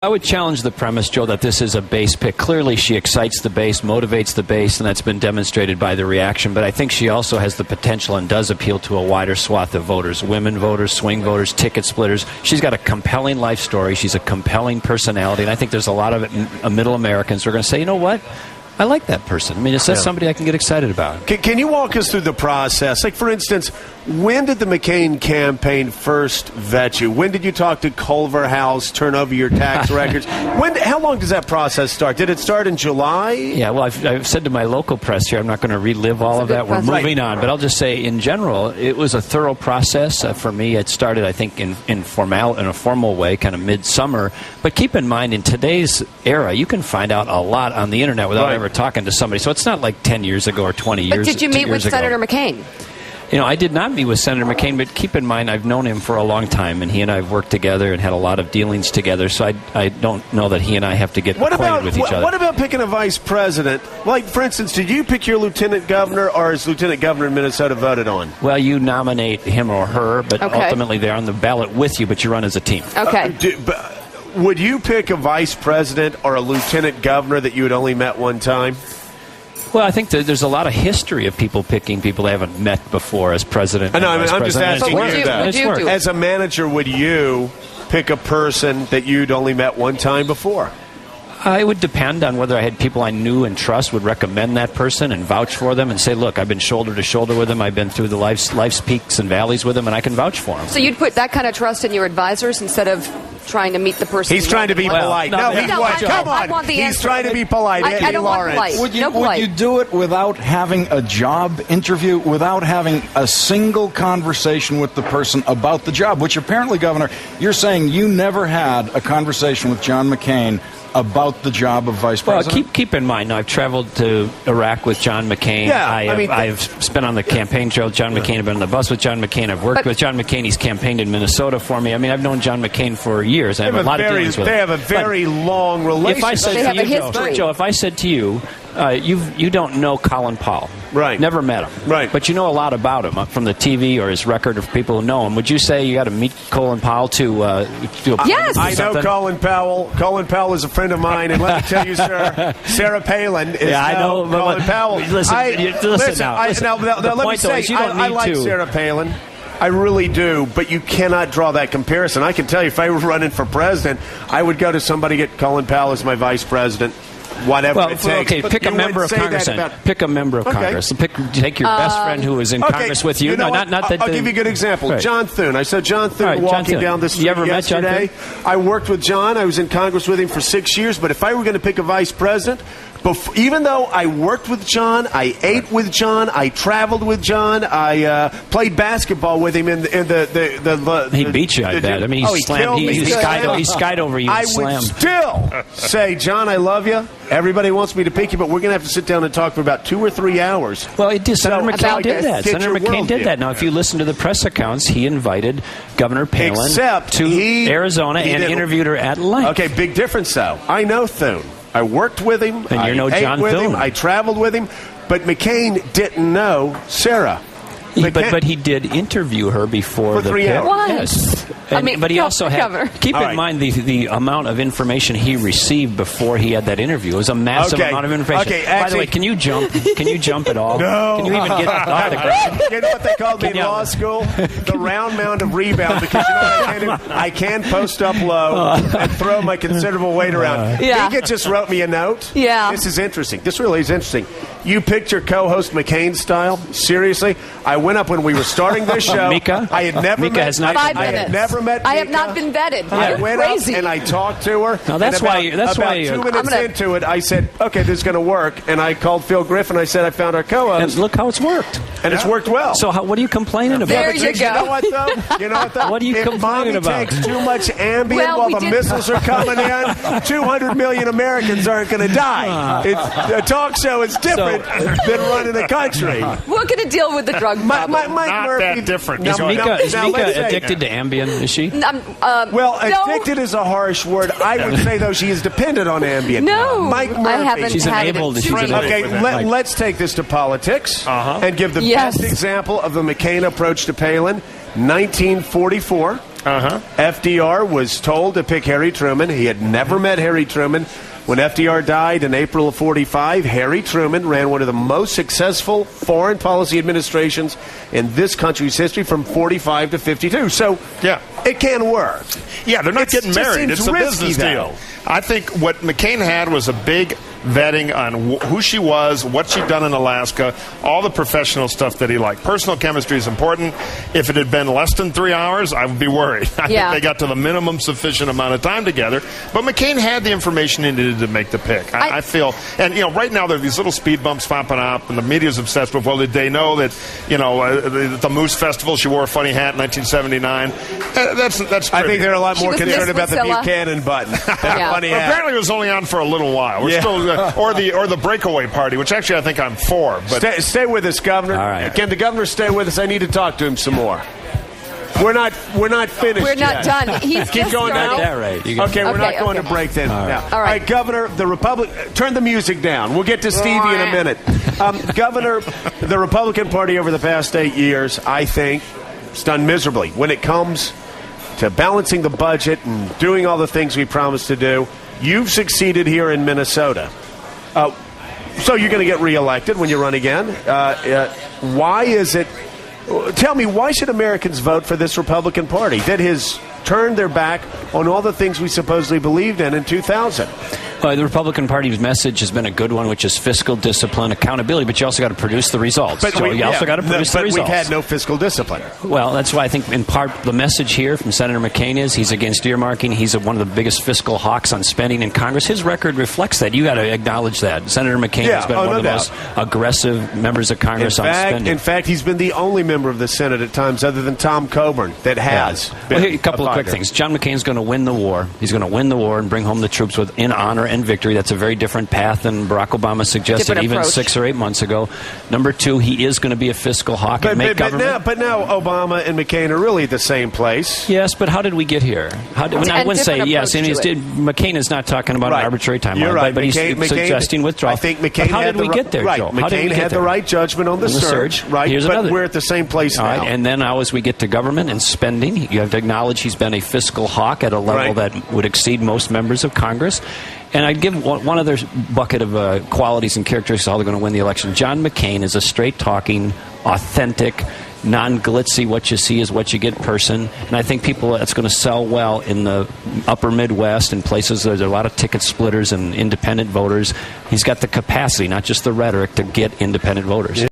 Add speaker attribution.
Speaker 1: I would challenge the premise, Joe, that this is a base pick. Clearly, she excites the base, motivates the base, and that's been demonstrated by the reaction. But I think she also has the potential and does appeal to a wider swath of voters, women voters, swing voters, ticket splitters. She's got a compelling life story. She's a compelling personality. And I think there's a lot of middle Americans who are going to say, you know what? I like that person. I mean, it's just somebody I can get excited about.
Speaker 2: Can you walk us through the process? Like, for instance, when did the McCain campaign first vet you? When did you talk to Culver House, turn over your tax records? How long does that process start? Did it start in July?
Speaker 1: Yeah, well, I've said to my local press here, I'm not going to relive all of that. We're moving on. But I'll just say, in general, it was a thorough process. For me, it started, I think, in a formal way, kind of midsummer. But keep in mind, in today's era, you can find out a lot on the Internet without ever talking to somebody. So it's not like 10 years ago or 20 years ago.
Speaker 3: But did you meet with Senator McCain?
Speaker 1: You know, I did not meet with Senator McCain, but keep in mind I've known him for a long time, and he and I have worked together and had a lot of dealings together, so I don't know that he and I have to get acquainted with each other.
Speaker 2: What about picking a vice president? Like, for instance, did you pick your lieutenant governor, or is lieutenant governor in Minnesota voted on?
Speaker 1: Well, you nominate him or her, but ultimately they're on the ballot with you, but you run as a team.
Speaker 3: Okay.
Speaker 2: Would you pick a vice president or a lieutenant governor that you had only met one time?
Speaker 1: Well, I think there's a lot of history of people picking people they haven't met before as president.
Speaker 2: I know, I'm just asking you that.
Speaker 3: Do?
Speaker 2: As a manager, would you pick a person that you'd only met one time before?
Speaker 1: It would depend on whether I had people I knew and trust would recommend that person and vouch for them and say, look, I've been shoulder to shoulder with them. I've been through the life's peaks and valleys with them, and I can vouch for them.
Speaker 3: So you'd put that kind of trust in your advisors instead of trying to meet the person?
Speaker 2: He's trying to be polite.
Speaker 1: Come
Speaker 2: on. He's trying to be polite.
Speaker 3: I don't want polite.
Speaker 4: Would you do it without having a job interview, without having a single conversation with the person about the job, which apparently, Governor, you're saying you never had a conversation with John McCain about the job of vice president?
Speaker 1: Well, keep in mind, I've traveled to Iraq with John McCain.
Speaker 2: Yeah,
Speaker 1: I've spent on the campaign trail with John McCain. I've been on the bus with John McCain. I've worked with John McCain. He's campaigned in Minnesota for me. I mean, I've known John McCain for years. I have a lot of dealings with him.
Speaker 2: They have a very long relationship.
Speaker 1: If I said to you, Joe, if I said to you, you don't know Colin Powell.
Speaker 2: Right.
Speaker 1: Never met him.
Speaker 2: Right.
Speaker 1: But you know a lot about him from the TV or his record of people who know him. Would you say you got to meet Colin Powell to
Speaker 3: Yes.
Speaker 2: I know Colin Powell. Colin Powell is a friend of mine, and let me tell you, sir, Sarah Palin is Colin Powell.
Speaker 1: Listen now.
Speaker 2: Let me say, I like Sarah Palin. I really do, but you cannot draw that comparison. I can tell you, if I were running for president, I would go to somebody, get Colin Powell as my vice president. Whatever it takes.
Speaker 1: Okay, pick a member of Congress. Pick a member of Congress. Take your best friend who was in Congress with you.
Speaker 2: I'll give you a good example. Right. John Thune. I saw John Thune walking down the street yesterday. I worked with John. I was in Congress with him for 6 years. But if I were going to pick a vice president, even though I worked with John, I ate with John, I traveled with John, I played basketball with him in the
Speaker 1: he beat you, I bet. I mean, he skied over you.
Speaker 2: I would still say, John, I love you. Everybody wants me to pick you, but we're going to have to sit down and talk for about 2 or 3 hours.
Speaker 1: Well, Senator McCain did that. Senator McCain did that. Now, if you listen to the press accounts, he invited Governor Palin to Arizona and interviewed her at length.
Speaker 2: Okay, big difference, though. I know Thune. I worked with him.
Speaker 1: And you know John Thune.
Speaker 2: I traveled with him. But McCain didn't know Sarah.
Speaker 1: But he did interview her before
Speaker 2: for 3 hours.
Speaker 3: What?
Speaker 1: Yes. But he also had. Keep in mind the amount of information he received before he had that interview. It was a massive amount of information.
Speaker 2: Okay,
Speaker 1: by the way, can you jump? Can you jump at all?
Speaker 2: No.
Speaker 1: Can you even get off the ground?
Speaker 2: You know what they called me in law school? The round mound of rebound. Because you know what I can post up low and throw my considerable weight around.
Speaker 3: Yeah.
Speaker 2: He just wrote me a note.
Speaker 3: Yeah.
Speaker 2: This is interesting. This really is interesting. You picked your co-host McCain style? Seriously? I went up when we were starting this show.
Speaker 1: Mika?
Speaker 2: I had never met.
Speaker 1: Has not
Speaker 2: I had never met Mika.
Speaker 3: I have not been vetted.
Speaker 2: I went up and I talked to her.
Speaker 1: Now that's
Speaker 2: about
Speaker 1: why
Speaker 2: 2 minutes into it, I said, "Okay, this is going to work." And I called Phil Griffin. I said, "I found our co-host."
Speaker 1: And look how it's worked.
Speaker 2: And it's worked well.
Speaker 1: So what are you complaining about?
Speaker 3: There you go.
Speaker 2: You know what though?
Speaker 1: What are you complaining about?
Speaker 2: If Mommy takes too much Ambien while the missiles are coming in, 200 million Americans aren't going to die. A talk show is different than running a country.
Speaker 3: We're going to deal with the drug problem.
Speaker 2: Mike Murphy.
Speaker 5: That different.
Speaker 1: Is Mika addicted to Ambien? Is she?
Speaker 2: Well, addicted is a harsh word. I would say, though, she is dependent on Ambien.
Speaker 3: No,
Speaker 2: Mike Murphy.
Speaker 3: I haven't.
Speaker 1: She's enabled.
Speaker 2: Okay, let's take this to politics and give the best example of the McCain approach to Palin. 1944. FDR was told to pick Harry Truman. He had never met Harry Truman. When FDR died in April of 45, Harry Truman ran one of the most successful foreign policy administrations in this country's history from 45 to 52. So, it can work.
Speaker 5: Yeah, they're not getting married. It's a business deal. I think what McCain had was a big vetting on who she was, what she'd done in Alaska, all the professional stuff that he liked. Personal chemistry is important. If it had been less than 3 hours, I would be worried. I think they got to the minimum sufficient amount of time together. But McCain had the information he needed to make the pick. I feel, and right now there are these little speed bumps popping up, and the media's obsessed with, well, did they know that, the Moose Festival, she wore a funny hat in 1979? That's
Speaker 2: I think they're a lot more concerned about the Buchanan button. Funny hat.
Speaker 5: Apparently it was only on for a little while. We're still... or the breakaway party, which actually I think I'm for. But
Speaker 2: stay with us, Governor.
Speaker 1: All right.
Speaker 2: Can the governor stay with us? I need to talk to him some more. We're not finished.
Speaker 3: We're not
Speaker 2: yet.
Speaker 3: done. He's
Speaker 2: keep going now.
Speaker 1: Right.
Speaker 2: Okay, we're not going to break then.
Speaker 1: All right.
Speaker 3: All right,
Speaker 2: Governor. Turn the music down. We'll get to Stevie in a minute. Governor, the Republican Party over the past 8 years, I think, has done miserably when it comes to balancing the budget and doing all the things we promised to do. You've succeeded here in Minnesota. So you're going to get reelected when you run again. Why is it? Tell me, why should Americans vote for this Republican Party that has turned their back on all the things we supposedly believed in 2000?
Speaker 1: The Republican Party's message has been a good one, which is fiscal discipline, accountability, but you also got to produce the results.
Speaker 2: But
Speaker 1: you also got to produce the results.
Speaker 2: But we've had no fiscal discipline.
Speaker 1: Well, that's why I think in part the message here from Senator McCain is he's against earmarking. He's one of the biggest fiscal hawks on spending in Congress. His record reflects that. You got to acknowledge that. Senator McCain has been one of the most aggressive members of Congress on spending.
Speaker 2: In fact, he's been the only member of the Senate at times other than Tom Coburn that has been.
Speaker 1: Well, a couple of quick things. John McCain's going to win the war. He's going to win the war and bring home the troops in honor and victory. That's a very different path than Barack Obama suggested even 6 or 8 months ago. Number two, he is going to be a fiscal hawk and make government.
Speaker 2: But now Obama and McCain are really the same place.
Speaker 1: Yes, but how did we get here? I wouldn't say yes. McCain is not talking about an arbitrary timeline.
Speaker 2: You're right.
Speaker 1: But he's suggesting withdrawal.
Speaker 2: I think McCain
Speaker 1: how did we get there, Joe?
Speaker 2: McCain had the right judgment on the surge. Right.
Speaker 1: Here's
Speaker 2: but
Speaker 1: another.
Speaker 2: We're at the same place now.
Speaker 1: Right. And then now as we get to government and spending, you have to acknowledge he's been a fiscal hawk at a level that would exceed most members of Congress. And I'd give one other bucket of qualities and characteristics how they're going to win the election. John McCain is a straight-talking, authentic, non-glitzy, what you see is what you get person. And I think that's going to sell well in the upper Midwest and places where there are a lot of ticket splitters and independent voters. He's got the capacity, not just the rhetoric, to get independent voters.